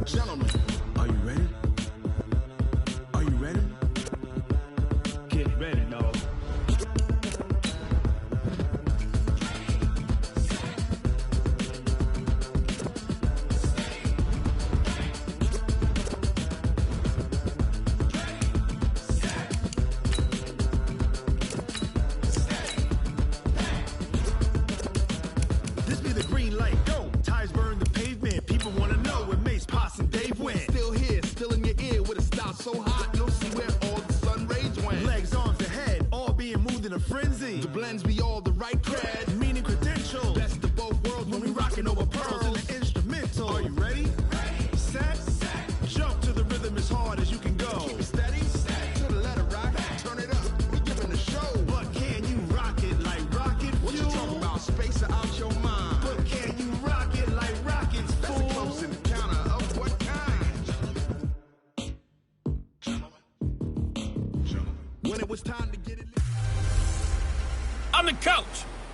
Gentlemen, are you ready? Are you ready? Get ready, dog. This be the green light, go. Tires burn the pavement. People want to know where Mace, Potts, and Dave went. Still here, still in your ear with a style so hot, you'll see where all the sun rays went. Legs, arms, and head, all being moved in a frenzy. The blends be all the right cred, meaning credentials. Best of both worlds when we rockin' over pearls in the instrumental. Are you ready? Set, jump to the rhythm as hard as you can go. Keep it steady, to the letter rock, turn it up, we giving the show. But can you rock it like rocket fuel? What you talking about, space or out your mind? But can you rock it like rockets, fool? That's a close encounter of what kind? When it was time to get it. I'm the coach.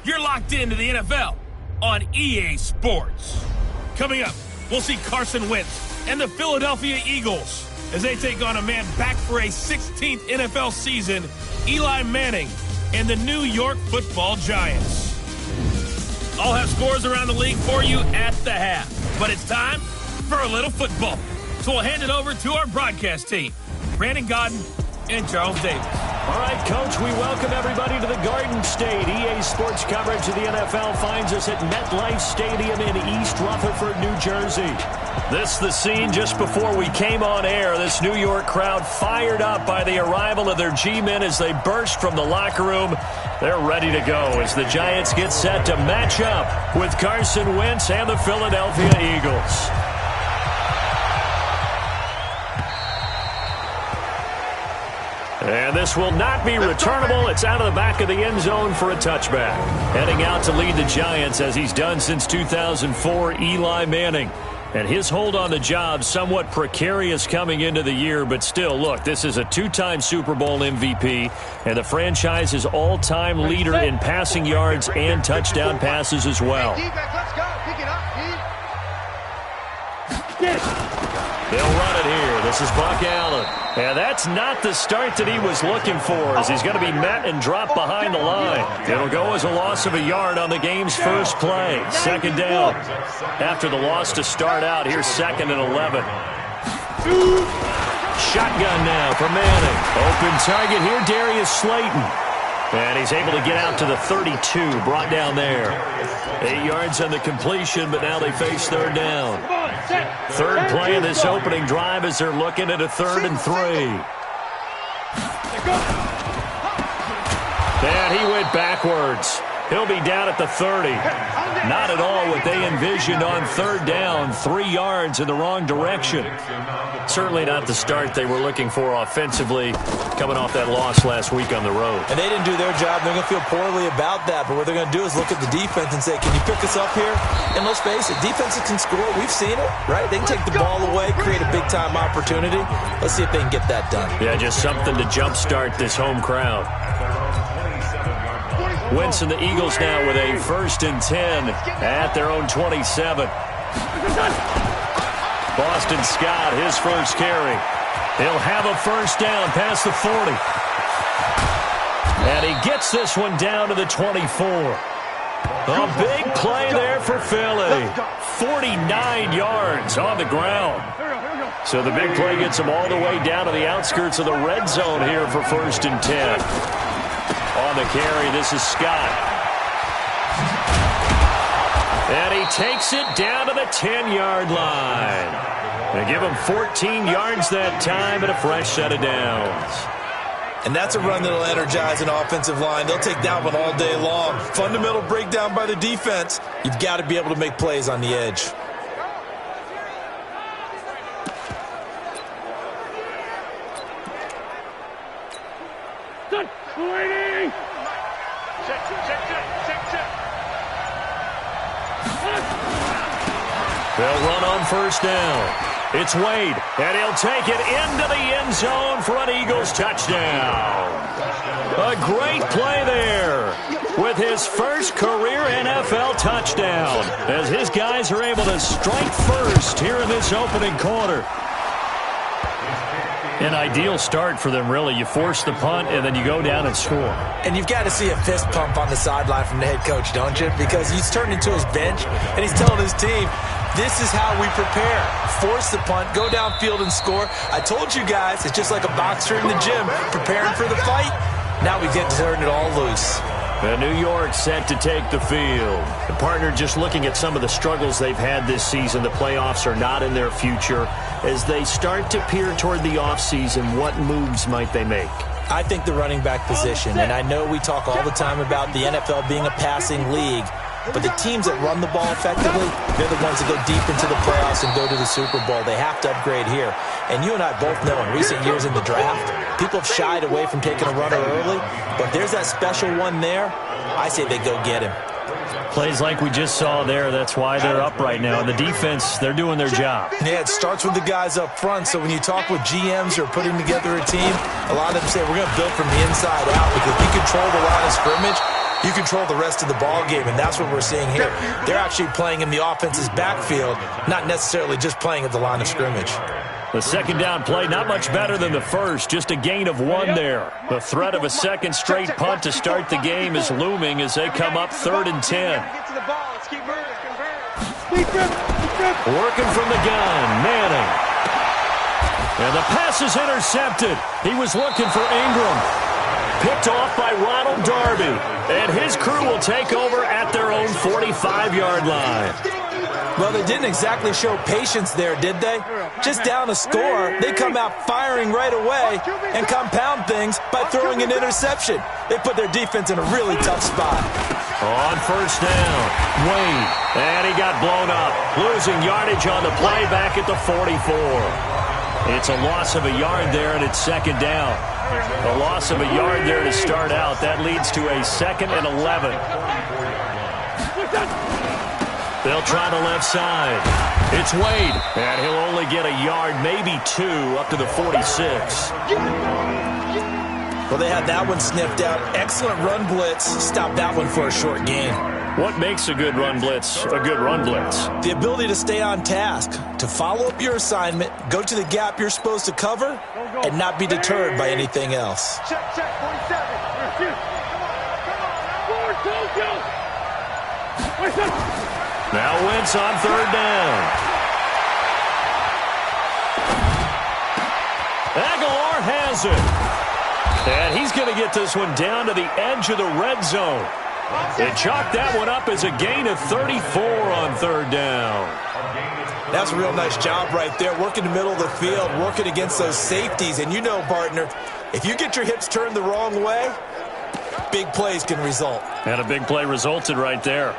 You're locked into the NFL on EA Sports. Coming up, we'll see Carson Wentz and the Philadelphia Eagles as they take on a man back for a 16th NFL season, Eli Manning and the New York Football Giants. I'll have scores around the league for you at the half, but it's time for a little football. So we'll hand it over to our broadcast team, Brandon Godden and Charles Davis. All right, Coach, we welcome everybody to the Garden State. EA Sports coverage of the NFL finds us at MetLife Stadium in East Rutherford, New Jersey. This the scene just before we came on air. This New York crowd fired up by the arrival of their G-men as they burst from the locker room. They're ready to go as the Giants get set to match up with Carson Wentz and the Philadelphia Eagles. And this will not be returnable. It's out of the back of the end zone for a touchback. Heading out to lead the Giants, as he's done since 2004, Eli Manning. And his hold on the job somewhat precarious coming into the year, but still, look, this is a two-time Super Bowl MVP, and the franchise's all-time leader in passing yards and touchdown passes as well. They'll run it here. This is Buck Allen. And that's not the start that he was looking for, as he's going to be met and dropped behind the line. It'll go as a loss of a yard on the game's first play. Second down. After the loss to start out, here's 2nd and 11. Shotgun now for Manning. Open target here, Darius Slayton. And he's able to get out to the 32, brought down there. 8 yards on the completion, but now they face third down. Third play of this opening drive as they're looking at a 3rd and 3. And he went backwards. He'll be down at the 30. Not at all what they envisioned on third down. 3 yards in the wrong direction. Certainly not the start they were looking for offensively, coming off that loss last week on the road. And they didn't do their job. They're going to feel poorly about that. But what they're going to do is look at the defense and say, can you pick us up here? And let's face it, defenses can score. We've seen it, right? They can take the ball away, create a big-time opportunity. Let's see if they can get that done. Yeah, just something to jumpstart this home crowd. Wentz and the Eagles now with a 1st and 10 at their own 27. Boston Scott, his first carry. He'll have a first down past the 40. And he gets this one down to the 24. A big play there for Philly. 49 yards on the ground. So the big play gets him all the way down to the outskirts of the red zone here for 1st and 10. On the carry, this is Scott. And he takes it down to the 10-yard line. They give him 14 yards that time and a fresh set of downs. And that's a run that'll energize an offensive line. They'll take that one all day long. Fundamental breakdown by the defense. You've got to be able to make plays on the edge. They'll run on first down. It's Wade, and he'll take it into the end zone for an Eagles touchdown. A great play there with his first career NFL touchdown as his guys are able to strike first here in this opening quarter. An ideal start for them, really. You force the punt, and then you go down and score. And you've got to see a fist pump on the sideline from the head coach, don't you? Because he's turned into his bench, and he's telling his team, this is how we prepare. Force the punt, go downfield and score. I told you guys, it's just like a boxer in the gym preparing for the fight. Now we get to turn it all loose. And New York set to take the field. The partner, just looking at some of the struggles they've had this season, the playoffs are not in their future. As they start to peer toward the offseason, what moves might they make? I think the running back position, and I know we talk all the time about the NFL being a passing league, but the teams that run the ball effectively, they're the ones that go deep into the playoffs and go to the Super Bowl. They have to upgrade here. And you and I both know in recent years in the draft, people have shied away from taking a runner early, but there's that special one there. I say they go get him. Plays like we just saw there, that's why they're up right now. The defense, they're doing their job. Yeah, it starts with the guys up front, so when you talk with GMs who are putting together a team, a lot of them say we're going to build from the inside out because if you control the line of scrimmage, you control the rest of the ball game, and that's what we're seeing here. They're actually playing in the offense's backfield, not necessarily just playing at the line of scrimmage. The second down play, not much better than the first, just a gain of 1 there. The threat of a second straight punt to start the game is looming as they come up 3rd and 10. Working from the gun, Manning. And the pass is intercepted. He was looking for Ingram. Picked off by Ronald Darby. And his crew will take over at their own 45-yard line. Well, they didn't exactly show patience there, did they? Just down a score, they come out firing right away and compound things by throwing an interception. They put their defense in a really tough spot. On first down, Wade, and he got blown up, losing yardage on the play back at the 44. It's a loss of a yard there, and it's second down. A loss of a yard there to start out. That leads to a 2nd and 11. They'll try the left side. It's Wade, and he'll only get a yard, maybe 2, up to the 46. Well, they had that one sniffed out. Excellent run blitz. Stop that one for a short gain. What makes a good run blitz a good run blitz? The ability to stay on task, to follow up your assignment, go to the gap you're supposed to cover, and not be deterred by anything else. Check, 47. Now Wentz on 3rd down. Aguilar has it. And he's going to get this one down to the edge of the red zone. They chalked that one up as a gain of 34 on 3rd down. That's a real nice job right there, working the middle of the field, working against those safeties. And you know, partner, if you get your hips turned the wrong way, big plays can result. And a big play resulted right there.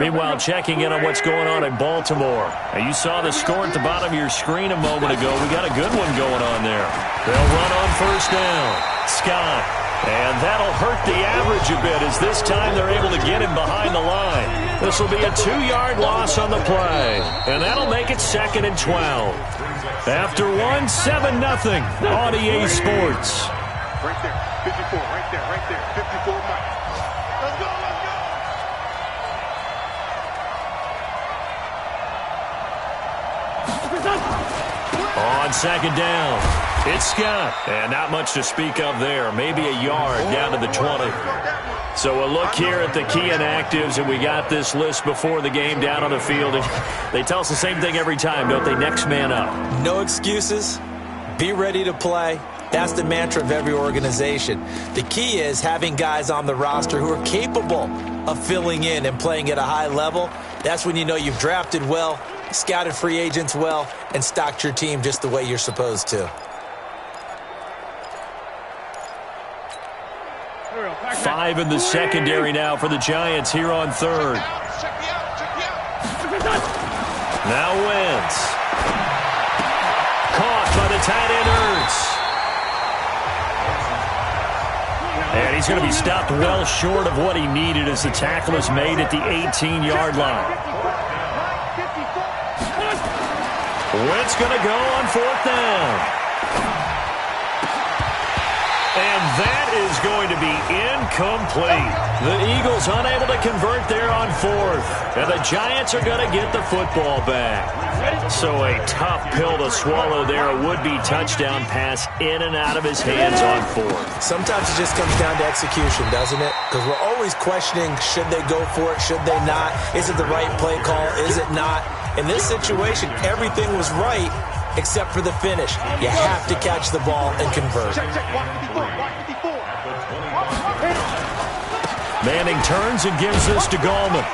Meanwhile, checking in on what's going on in Baltimore. Now, you saw the score at the bottom of your screen a moment ago. We got a good one going on there. They'll run on first down. Scott. And that'll hurt the average a bit as this time they're able to get him behind the line. This will be a 2-yard loss on the play. And that'll make it 2nd and 12. After 1, 7-0 on EA Sports. Right there, 54, right there, 54 miles. Let's go, let's go! On 2nd down, it's Scott. And not much to speak of there. Maybe a yard down to the 20. So a look here at the key inactives, and we got this list before the game down on the field. And they tell us the same thing every time, don't they? Next man up. No excuses. Be ready to play. That's the mantra of every organization. The key is having guys on the roster who are capable of filling in and playing at a high level. That's when you know you've drafted well, scouted free agents well, and stocked your team just the way you're supposed to. 5 in the secondary now for the Giants here on 3rd. Now Wentz. Caught by the tight end Ertz. And he's going to be stopped well short of what he needed as the tackle is made at the 18-yard line. Wentz going to go on 4th down. And that is going to be incomplete. The Eagles unable to convert there on 4th. And the Giants are going to get the football back. So a tough pill to swallow there. A would-be touchdown pass in and out of his hands on 4th. Sometimes it just comes down to execution, doesn't it? Because we're always questioning, should they go for it, should they not? Is it the right play call, is it not? In this situation, everything was right except for the finish. You have to catch the ball and convert. Manning turns and gives this to Gallman.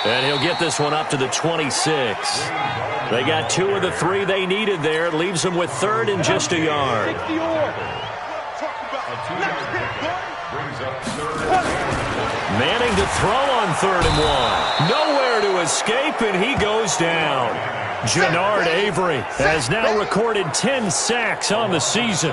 And he'll get this one up to the 26. They got 2 of the 3 they needed there. It leaves them with 3rd and just a yard. Manning to throw on 3rd and 1. Nowhere to escape, and he goes down. Jannard Avery has now recorded 10 sacks on the season.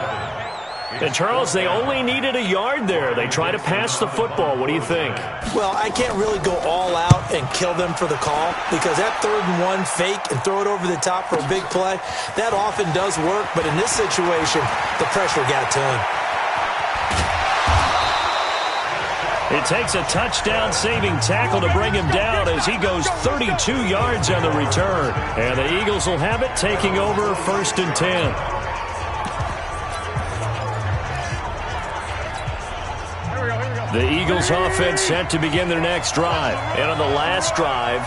And, Charles, they only needed a yard there. They try to pass the football. What do you think? Well, I can't really go all out and kill them for the call because that 3rd and 1 fake and throw it over the top for a big play, that often does work. But in this situation, the pressure got to him. It takes a touchdown-saving tackle to bring him down as he goes 32 yards on the return. And the Eagles will have it, taking over 1st and 10. The Eagles offense set to begin their next drive. And on the last drive,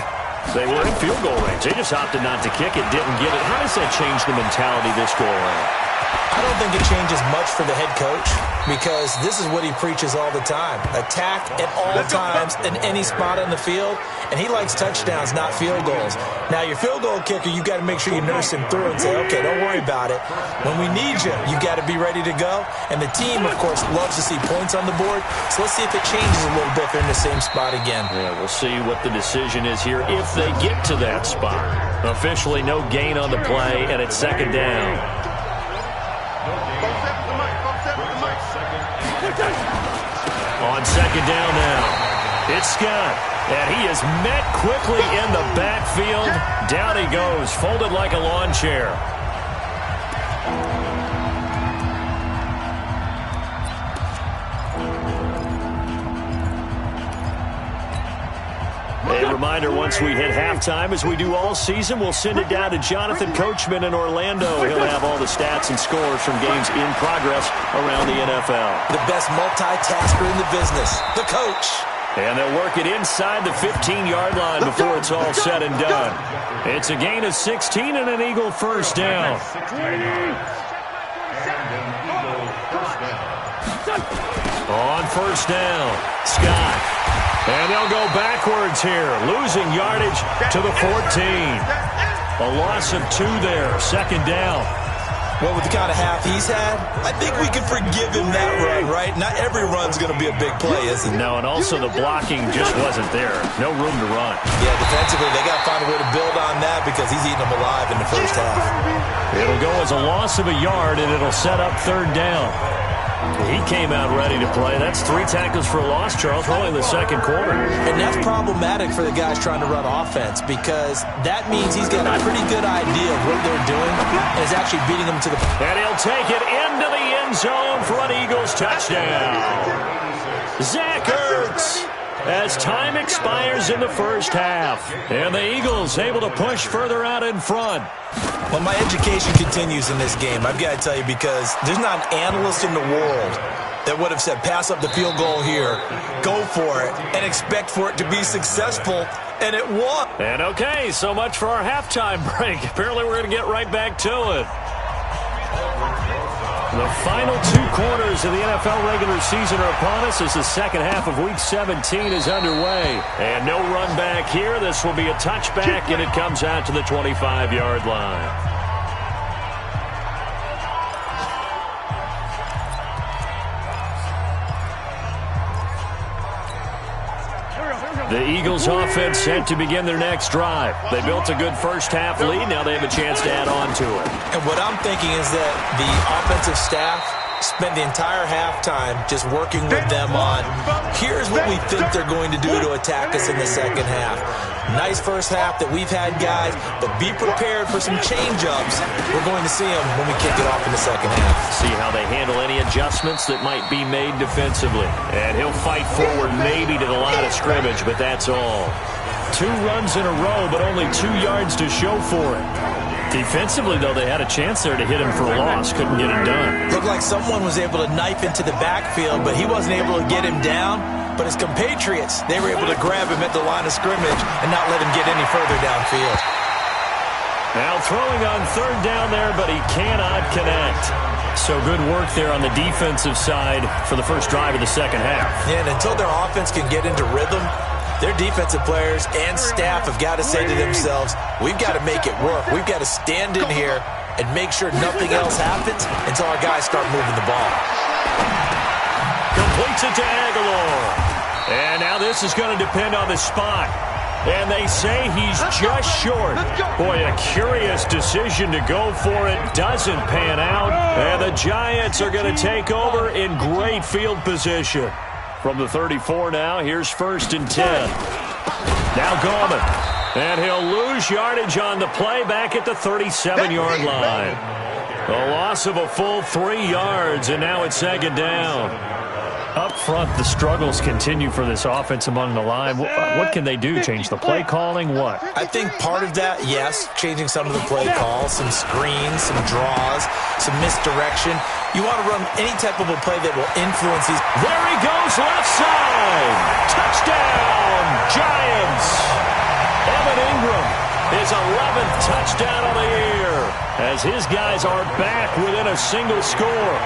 they were in field goal range. They just opted not to kick it, didn't get it. How does that change the mentality this go around? I don't think it changes much for the head coach because this is what he preaches all the time. Attack at all times in any spot on the field, and he likes touchdowns, not field goals. Now, your field goal kicker, you've got to make sure you nurse him through and say, okay, don't worry about it. When we need you, you've got to be ready to go. And the team, of course, loves to see points on the board, so let's see if it changes a little bit if they're in the same spot again. Yeah, we'll see what the decision is here if they get to that spot. Officially no gain on the play, and it's 2nd down. On 2nd down now, it's Scott, and he is met quickly in the backfield. Down he goes, folded like a lawn chair. A reminder, once we hit halftime, as we do all season, we'll send it down to Jonathan Coachman in Orlando. He'll have all the stats and scores from games in progress around the NFL. The best multitasker in the business, the coach. And they'll work it inside the 15-yard line before it's all said and done. It's a gain of 16 and an Eagle 1st down. On 1st down, Scott. And they'll go backwards here, losing yardage to the 14. A loss of 2 there, 2nd down. Well, with the kind of half he's had, I think we can forgive him that run, right? Not every run's going to be a big play, is it? No, and also the blocking just wasn't there. No room to run. Yeah, defensively, they got to find a way to build on that because he's eating them alive in the first half. It'll go as a loss of a yard, and it'll set up 3rd down. He came out ready to play. That's 3 tackles for a loss, Charles, early in the 2nd quarter. And that's problematic for the guys trying to run offense because that means he's got a pretty good idea of what they're doing and is actually beating them to the... And he'll take it into the end zone for an Eagles touchdown. Zach Ertz, as time expires in the first half. And the Eagles able to push further out in front. Well, my education continues in this game, I've got to tell you, because there's not an analyst in the world that would have said pass up the field goal here, go for it, and expect for it to be successful, and it won. And okay, so much for our halftime break. Apparently we're going to get right back to it. The final 2 quarters of the NFL regular season are upon us as the 2nd half of Week 17 is underway. And no run back here. This will be a touchback, and it comes out to the 25-yard line. The Eagles offense set to begin their next drive. They built a good first half lead. Now they have a chance to add on to it. And what I'm thinking is that the offensive staff spent the entire halftime just working with them on, here's what we think they're going to do to attack us in the second half. Nice first half that we've had, guys, but be prepared for some change-ups. We're going to see them when we kick it off in the second half. See how they handle any adjustments that might be made defensively. And he'll fight forward maybe to the line of scrimmage, but that's all. 2 runs in a row, but only 2 yards to show for it. Defensively, though, they had a chance there to hit him for a loss. Couldn't get it done. Looked like someone was able to knife into the backfield, but he wasn't able to get him down. But his compatriots, they were able to grab him at the line of scrimmage and not let him get any further downfield. Now throwing on 3rd down there, but he cannot connect. So good work there on the defensive side for the first drive of the second half. Yeah, and until their offense can get into rhythm, their defensive players and staff have got to say to themselves, we've got to make it work. We've got to stand in here and make sure nothing else happens until our guys start moving the ball. Completes it to Aguilar. And now this is going to depend on the spot. And they say he's just short. Boy, a curious decision to go for it. Doesn't pan out. And the Giants are going to take over in great field position. From the 34 now, here's 1st and 10. Now Gallman. And he'll lose yardage on the play back at the 37-yard line. A loss of a full 3 yards, and now it's 2nd down. Up front, the struggles continue for this offense among the line. What can they do? Change the play calling? What? I think part of that, yes, changing some of the play calls, some screens, some draws, some misdirection. You want to run any type of a play that will influence these. There he goes, left side. Touchdown, Giants. Evan Ingram, his 11th touchdown of the year, as his guys are back within a single score.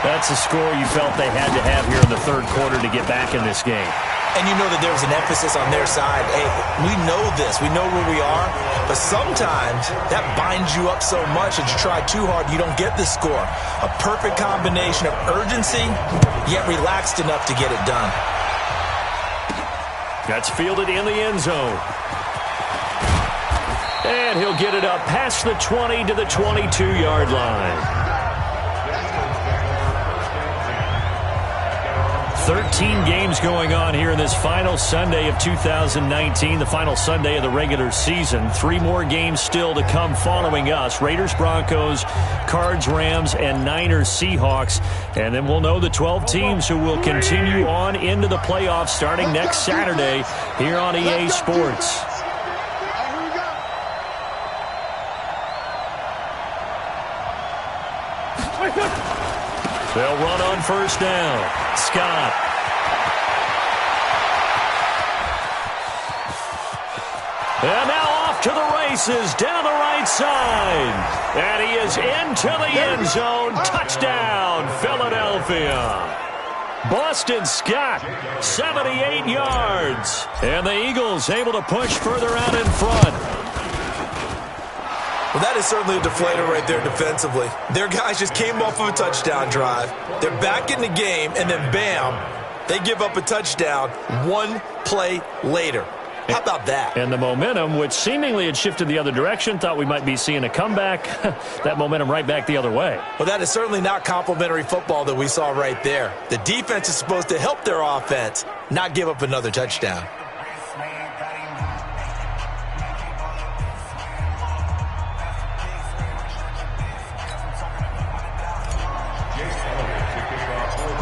That's a score you felt they had to have here in the 3rd quarter to get back in this game. And you know that there was an emphasis on their side. Hey, we know this. We know where we are. But sometimes that binds you up so much that you try too hard, you don't get the score. A perfect combination of urgency, yet relaxed enough to get it done. That's fielded in the end zone. And he'll get it up past the 20 to the 22-yard line. 13 games going on here in this final Sunday of 2019, the final Sunday of the regular season. 3 more games still to come following us. Raiders, Broncos, Cards, Rams, and Niners, Seahawks. And then we'll know the 12 teams who will continue on into the playoffs starting next Saturday here on EA Sports. They'll run on 1st down. Scott. And now off to the races down the right side. And he is into the end zone. Touchdown, Philadelphia. Boston Scott, 78 yards. And the Eagles able to push further out in front. Well, that is certainly a deflator right there defensively. Their guys just came off of a touchdown drive. They're back in the game, and then bam, they give up a touchdown 1 play later. How about that? And the momentum, which seemingly had shifted the other direction, thought we might be seeing a comeback. That momentum right back the other way. Well, that is certainly not complimentary football that we saw right there. The defense is supposed to help their offense, not give up another touchdown.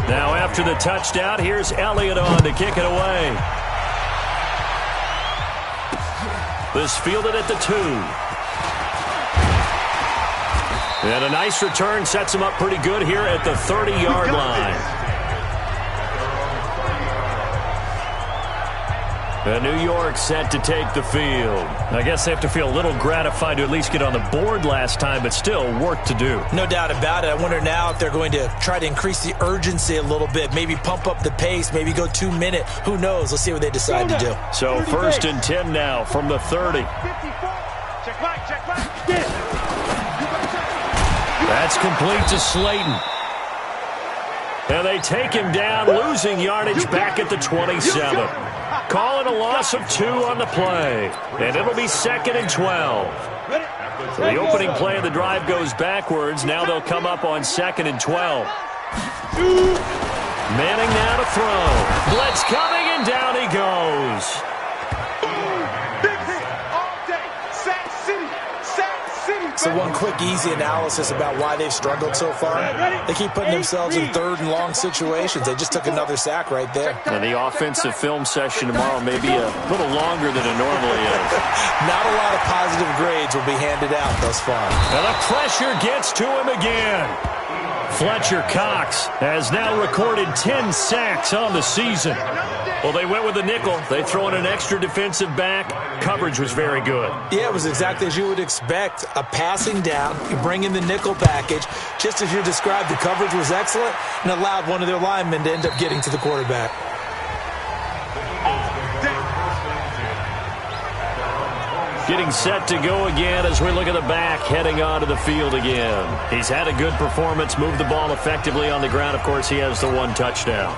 Now after the touchdown, here's Elliott on to kick it away. This fielded at the 2. And a nice return sets him up pretty good here at the 30-yard line. And New York set to take the field. I guess they have to feel a little gratified to at least get on the board last time, but still work to do. No doubt about it. I wonder now if they're going to try to increase the urgency a little bit, maybe pump up the pace, maybe go 2-minute. Who knows? Let's see what they decide to do. So 1st and 10 now from the 30. Check back, check back. That's complete to Slayton. And they take him down, losing yardage back at the 27. Calling a loss of 2 on the play. And it'll be 2nd and 12. So the opening play of the drive goes backwards. Now they'll come up on 2nd and 12. Manning now to throw. Blitz coming, and down he goes. Big hit all day. Sack City. Sack City. So one quick, easy analysis about why they've struggled so far. They keep putting themselves in third and long situations. They just took another sack right there. Now, the offensive film session tomorrow may be a little longer than it normally is. Not a lot of positive grades will be handed out thus far. And the pressure gets to him again. Fletcher Cox has now recorded 10 sacks on the season. Well, they went with a nickel. They throw in an extra defensive back. Coverage was very good. Yeah, it was exactly as you would expect. A passing down, you bring in the nickel package. Just as you described, the coverage was excellent and allowed one of their linemen to end up getting to the quarterback. Getting set to go again as we look at the back, heading onto the field again. He's had a good performance, moved the ball effectively on the ground. Of course, he has the one touchdown.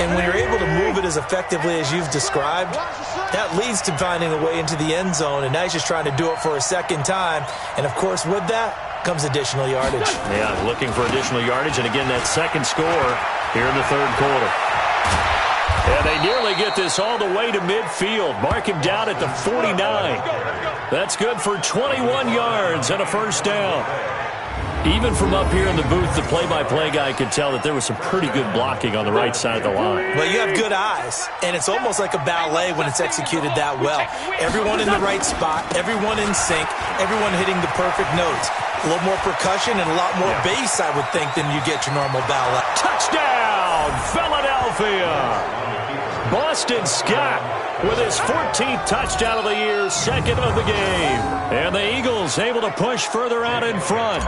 And when you're able to move it as effectively as you've described, that leads to finding a way into the end zone, and now he's just trying to do it for a second time. And, of course, with that comes additional yardage. Yeah, looking for additional yardage, and again, that second score here in the third quarter. And they nearly get this all the way to midfield. Mark him down at the 49. That's good for 21 yards and a first down. Even from up here in the booth, the play-by-play guy could tell that there was some pretty good blocking on the right side of the line. Well, you have good eyes, and it's almost like a ballet when it's executed that well. Everyone in the right spot, everyone in sync, everyone hitting the perfect notes. A little more percussion and a lot more bass, I would think, than you get your normal ballet. Touchdown, Philadelphia! Boston Scott with his 14th touchdown of the year, second of the game. And the Eagles able to push further out in front.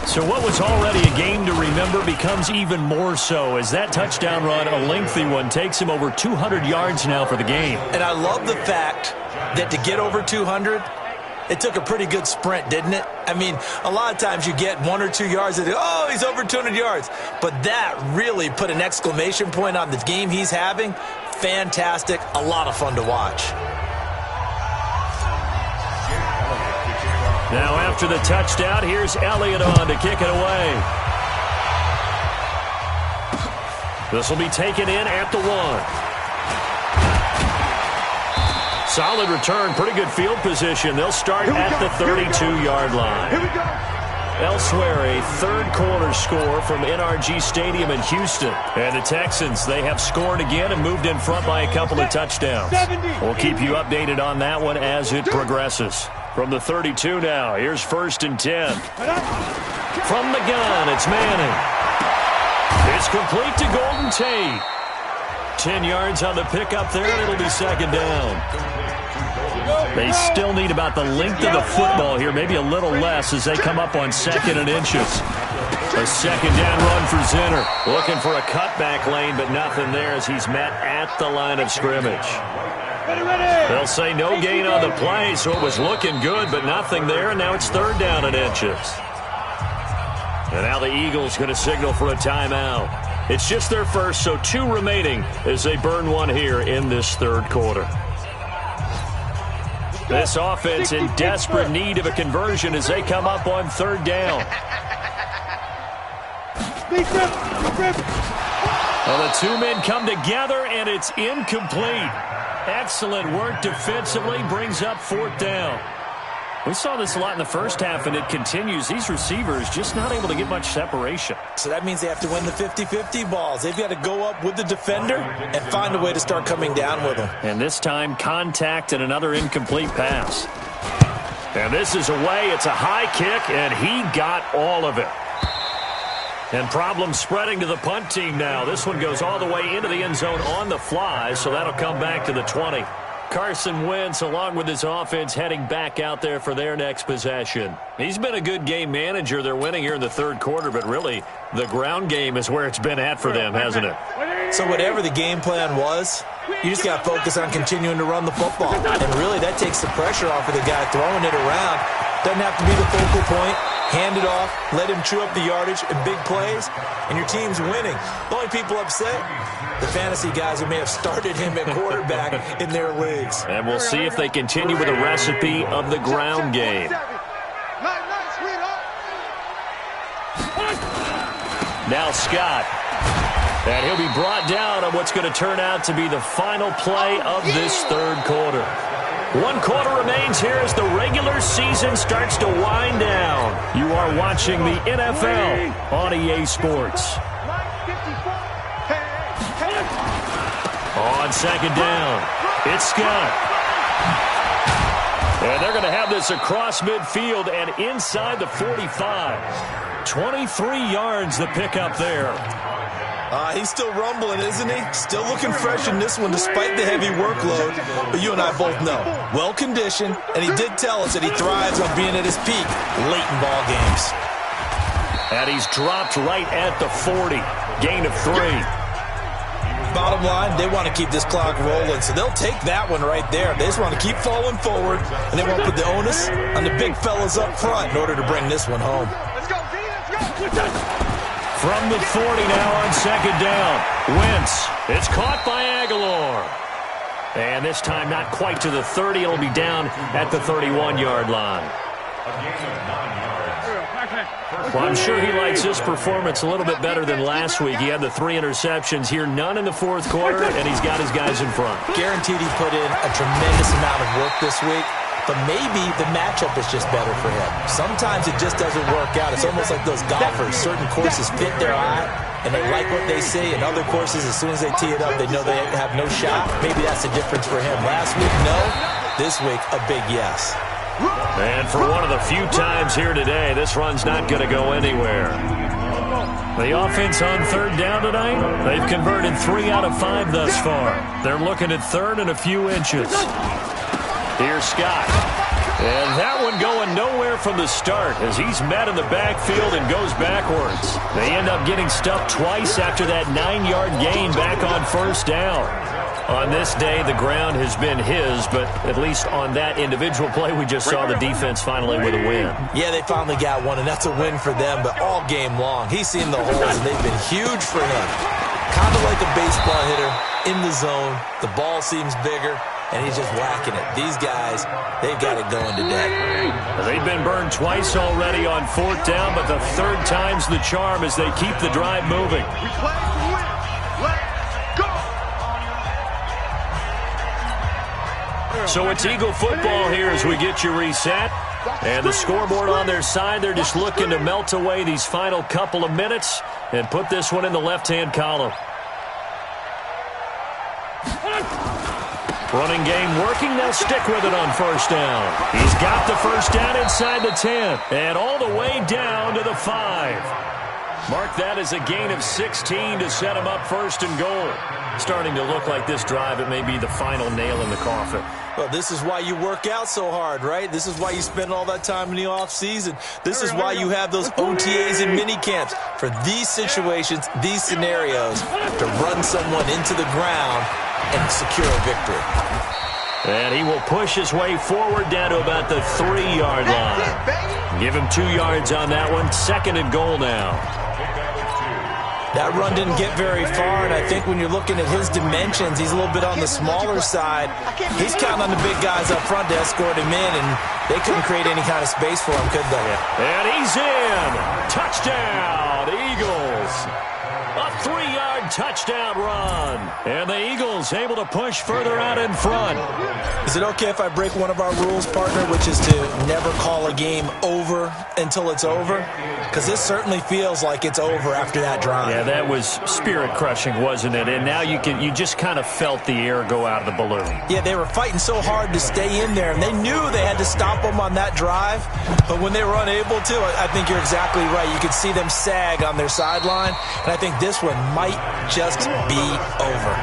So what was already a game to remember becomes even more so as that touchdown run, a lengthy one, takes him over 200 yards now for the game. And I love the fact that to get over 200, it took a pretty good sprint, didn't it? I mean, a lot of times you get 1 or 2 yards and oh, he's over 200 yards. But that really put an exclamation point on the game he's having. Fantastic. A lot of fun to watch. Now after the touchdown, here's Elliott on to kick it away. This will be taken in at the 1. Solid return, pretty good field position. They'll start at the 32-yard line. Here we go. Elsewhere, a third-quarter score from NRG Stadium in Houston. And the Texans, they have scored again and moved in front by a couple of touchdowns. We'll keep you updated on that one as it progresses. From the 32 now, here's 1st and 10. From the gun, it's Manning. It's complete to Golden Tate. 10 yards on the pickup there, and it'll be second down. They still need about the length of the football here, maybe a little less as they come up on 2nd and inches. A second down run for Zinner. Looking for a cutback lane, but nothing there as he's met at the line of scrimmage. They'll say no gain on the play, so it was looking good, but nothing there, and now it's 3rd down and inches. And now the Eagles going to signal for a timeout. It's just their first, so 2 remaining as they burn one here in this third quarter. This offense in desperate need of a conversion as they come up on 3rd down. Well, the 2 men come together, and it's incomplete. Excellent work defensively, brings up 4th down. We saw this a lot in the first half, and it continues. These receivers just not able to get much separation. So that means they have to win the 50-50 balls. They've got to go up with the defender and find a way to start coming down with them. And this time, contact and another incomplete pass. And this is away. It's a high kick, and he got all of it. And problems spreading to the punt team now. This one goes all the way into the end zone on the fly, so that'll come back to the 20. Carson Wentz, along with his offense, heading back out there for their next possession. He's been a good game manager. They're winning here in the third quarter, but really, the ground game is where it's been at for them, hasn't it? So whatever the game plan was, you just got to focus on continuing to run the football. And really, that takes the pressure off of the guy throwing it around. Doesn't have to be the focal point. Hand it off, let him chew up the yardage in big plays, and your team's winning. The only people upset, the fantasy guys who may have started him at quarterback in their leagues. And we'll see if they continue with the recipe of the ground game. Now Scott. And he'll be brought down on what's going to turn out to be the final play of this third quarter. 1 quarter remains here as the regular season starts to wind down. You are watching the NFL on EA Sports. On second down, it's Scott. And they're going to have this across midfield and inside the 45. 23 yards the pickup there. He's still rumbling, isn't he? Still looking fresh in this one despite the heavy workload. But you and I both know, well-conditioned, and he did tell us that he thrives on being at his peak late in ball games. And he's dropped right at the 40. Gain of 3. Bottom line, they want to keep this clock rolling, so they'll take that one right there. They just want to keep falling forward, and they want to put the onus on the big fellas up front in order to bring this one home. Let's go, D, let's go. From the 40 now on second down. Wentz. It's caught by Aguilar. And this time not quite to the 30. It'll be down at the 31-yard line. Well, I'm sure he likes this performance a little bit better than last week. He had the 3 interceptions here, none in the fourth quarter, and he's got his guys in front. Guaranteed he put in a tremendous amount of work this week. But maybe the matchup is just better for him. Sometimes it just doesn't work out. It's almost like those golfers. Certain courses fit their eye, and they like what they see. And other courses, as soon as they tee it up, they know they have no shot. Maybe that's the difference for him. Last week, no. This week, a big yes. And for one of the few times here today, this run's not going to go anywhere. The offense on third down tonight, they've converted 3 out of 5 thus far. They're looking at third and a few inches. Here's Scott. And that one going nowhere from the start as he's met in the backfield and goes backwards. They end up getting stuffed twice after that 9-yard gain back on first down. On this day, the ground has been his, but at least on that individual play, we just saw the defense finally with a win. Yeah, they finally got one, and that's a win for them, but all game long, he's seen the holes, and they've been huge for him. Kind of like a baseball hitter in the zone. The ball seems bigger, and he's just whacking it. These guys, they've got it going today. They've been burned twice already on fourth down, but the third time's the charm as they keep the drive moving. We play to win. Let's go. So it's Eagle football here as we get you reset. And the scoreboard on their side, they're just looking to melt away these final couple of minutes and put this one in the left-hand column. Running game working. They'll stick with it on first down. He's got the first down inside the 10 and all the way down to the 5. Mark that as a gain of 16 to set him up first and goal. Starting to look like this drive, it may be the final nail in the coffin. Well, this is why you work out so hard, right? This is why you spend all that time in the offseason. This is why you have those OTAs and mini camps for these situations, these scenarios, to run someone into the ground and secure a victory. And he will push his way forward down to about the 3-yard line. Give him 2 yards on that one. Second and goal now. That run didn't get very far, and I think when you're looking at his dimensions, he's a little bit on the smaller side. He's counting on the big guys up front to escort him in, and they couldn't create any kind of space for him, could they? And he's in. Touchdown, Eagles. A 3-yard touchdown run. And the Eagles able to push further out in front. Is it okay if I break one of our rules, partner, which is to never call a game over until it's over? Because this certainly feels like it's over after that drive. Yeah, that was spirit-crushing, wasn't it? And now you just kind of felt the air go out of the balloon. Yeah, they were fighting so hard to stay in there, and they knew they had to stop them on that drive. But when they were unable to, I think you're exactly right. You could see them sag on their sideline, and I think this one might just be over.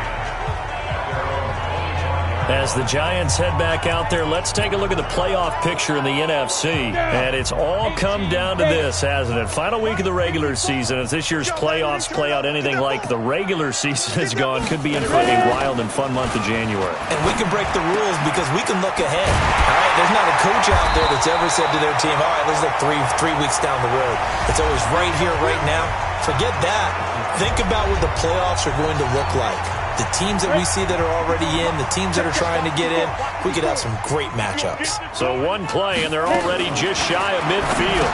As the Giants head back out there, let's take a look at the playoff picture in the NFC. And it's all come down to this, hasn't it? Final week of the regular season. As this year's playoffs play out anything like the regular season has gone, could be in for a wild and fun month of January. And we can break the rules because we can look ahead. All right, there's not a coach out there that's ever said to their team, all right, let's look three weeks down the road. It's always right here, right now. Forget that. Think about what the playoffs are going to look like. The teams that we see that are already in, the teams that are trying to get in, we could have some great matchups. So one play, and they're already just shy of midfield.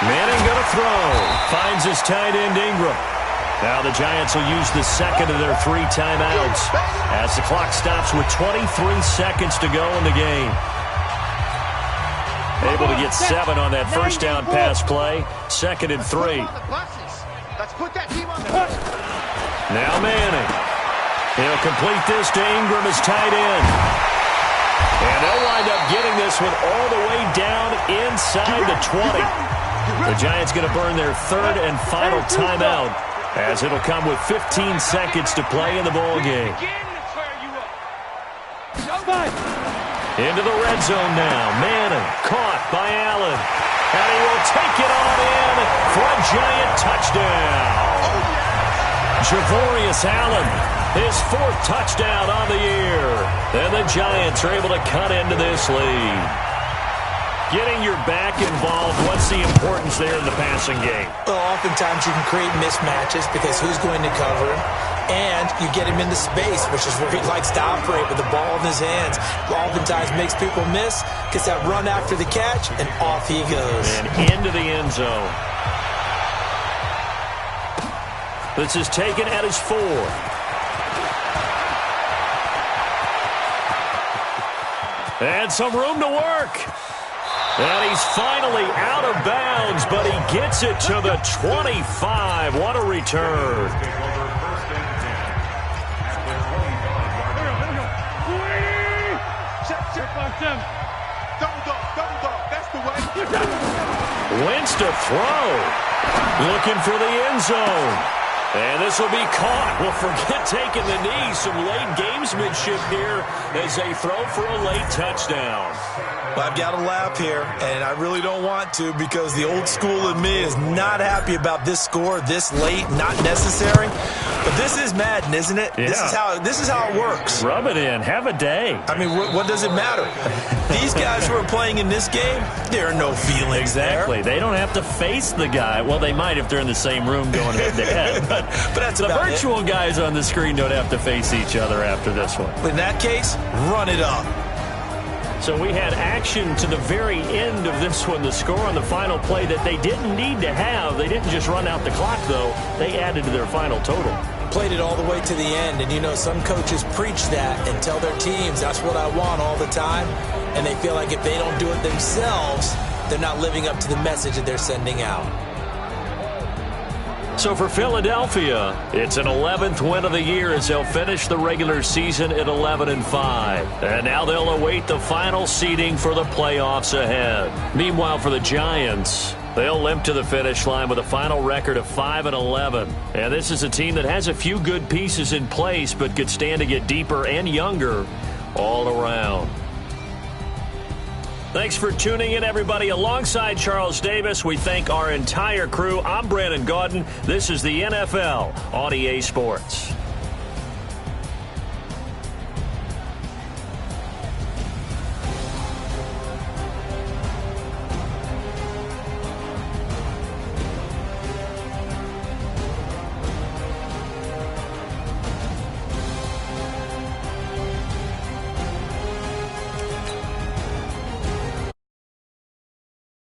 Manning going to throw. Finds his tight end Ingram. Now the Giants will use the second of their 3 timeouts as the clock stops with 23 seconds to go in the game. Able to get 7 on that first down pass play. 2nd and 3. Now Manning. He'll complete this to Ingram as tight end. And they'll wind up getting this one all the way down inside the 20. The Giants going to burn their 3rd and final timeout as it'll come with 15 seconds to play in the ball game. Into the red zone now. Manning caught by Allen. And he will take it on in for a Giant touchdown. Javorius Allen, his 4th touchdown on the year. And the Giants are able to cut into this lead. Getting your back involved, what's the importance there in the passing game? Well, oftentimes you can create mismatches because who's going to cover him? And you get him into space, which is where he likes to operate with the ball in his hands. Oftentimes makes people miss, gets that run after the catch, and off he goes. And into the end zone. This is taken at his 4. And some room to work. And he's finally out of bounds, but he gets it to the 25. What a return. That's the way. Wentz to throw. Looking for the end zone. And this will be caught. Well, forget taking the knee. Some late gamesmanship here as they throw for a late touchdown. Well, I've got to laugh here, and I really don't want to because the old school in me is not happy about this score this late, not necessary. But this is Madden, isn't it? Yeah. This is how it works. Rub it in. Have a day. I mean, what does it matter? These guys who are playing in this game, there are no feelings Exactly. there. They don't have to face the guy. Well, they might if they're in the same room going head-to-head. But that's the about virtual guys on the screen don't have to face each other after this one. In that case, run it up. So we had action to the very end of this one. The score on the final play that they didn't need to have. They didn't just run out the clock, though. They added to their final total. Played it all the way to the end, and you know some coaches preach that and tell their teams that's what I want all the time, and they feel like if they don't do it themselves, they're not living up to the message that they're sending out. So for Philadelphia, it's an 11th win of the year as they'll finish the regular season at 11-5. And now they'll await the final seeding for the playoffs ahead. Meanwhile, for the Giants, they'll limp to the finish line with a final record of 5-11. And this is a team that has a few good pieces in place but could stand to get deeper and younger all around. Thanks for tuning in, everybody. Alongside Charles Davis, we thank our entire crew. I'm Brandon Gaudin. This is the NFL on EA Sports.